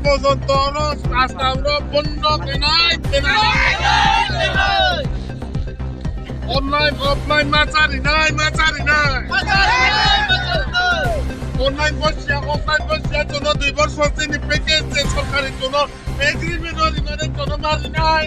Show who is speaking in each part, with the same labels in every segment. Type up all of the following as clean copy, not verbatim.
Speaker 1: পর্যন্ত রাস্তা বন্ধ কেনাই অনলাইন অফলাইন মাচারি নাই অনলাইন বসিয়া অফলাইন বসিয়া জন্য 2 বছর তিনি প্যাকেজ যে সরকারের জন্য এগ্রিমেন্টের জন্য মারি নাই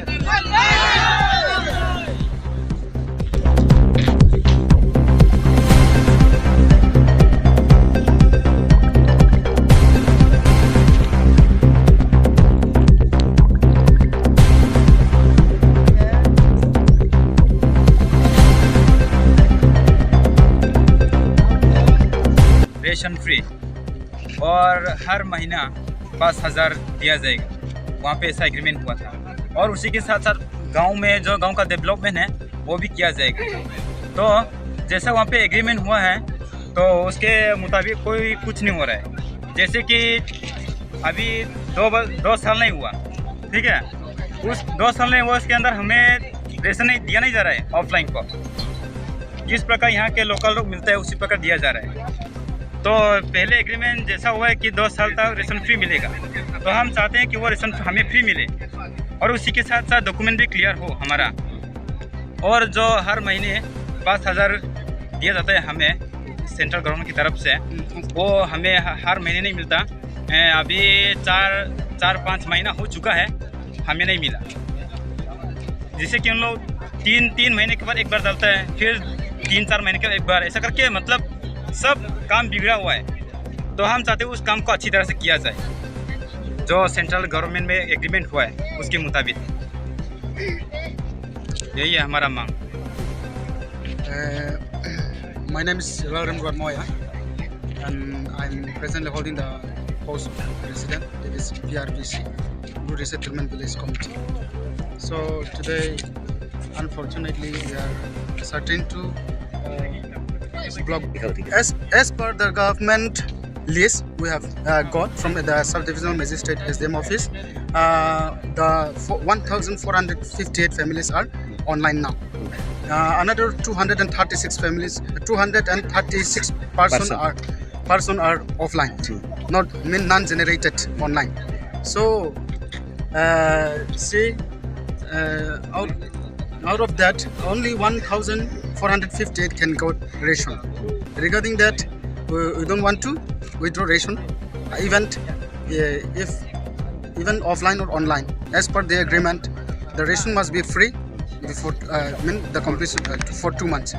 Speaker 2: रेशन फ्री और हर महीना 5,000 दिया जाएगा। वहाँ पे ऐसा एग्रीमेंट हुआ था और उसी के साथ साथ गांव में जो गांव का डेवलपमेंट है वो भी किया जाएगा। तो जैसा वहाँ पे एग्रीमेंट हुआ है तो उसके मुताबिक कोई कुछ नहीं हो रहा है। जैसे कि अभी दो साल नहीं हुआ, ठीक है, उस 2 साल नहीं हुआ, उसके अंदर हमें रेशन नहीं दिया नहीं जा रहा है ऑफलाइन को। जिस प्रकार यहाँ के लोकल लोग मिलता है उसी प्रकार दिया जा रहा है। तो पहले एग्रीमेंट जैसा हुआ है कि 2 साल तक रेशन फ्री मिलेगा, तो हम चाहते हैं कि वो रेशन हमें फ्री मिले और उसी के साथ साथ डॉक्यूमेंट भी क्लियर हो हमारा। और जो हर महीने 5,000 दिया जाता है हमें सेंट्रल गवर्नमेंट की तरफ से, वो हमें हर महीने नहीं मिलता। अभी 4-5 महीना हो चुका है, हमें नहीं मिला। जिससे कि उन लोग 3 महीने के बाद एक बार डालता है, फिर 3-4 महीने के बाद एक बार, ऐसा करके मतलब सब काम बिगड़ा हुआ है। तो हम चाहते हैं उस काम को अच्छी तरह से किया जाए जो सेंट्रल गवर्नमेंट में एग्रीमेंट हुआ है उसके मुताबिक। यही है हमारा मांग।
Speaker 3: My name is Lalram Moya and I'm presently holding the post of president. It is PRVC, Blue Resettlement Village Committee. So today, unfortunately, we are starting to block. As per the government list we have got from the subdivisional magistrate SDM office, the 1,458 families are online now. Another 236 families, 236 person are offline, not non-generated online. So out of that, only 1,458 can go ration. Regarding that, we don't want to withdraw ration, even offline or online. As per the agreement, the ration must be free before the completion for 2 months.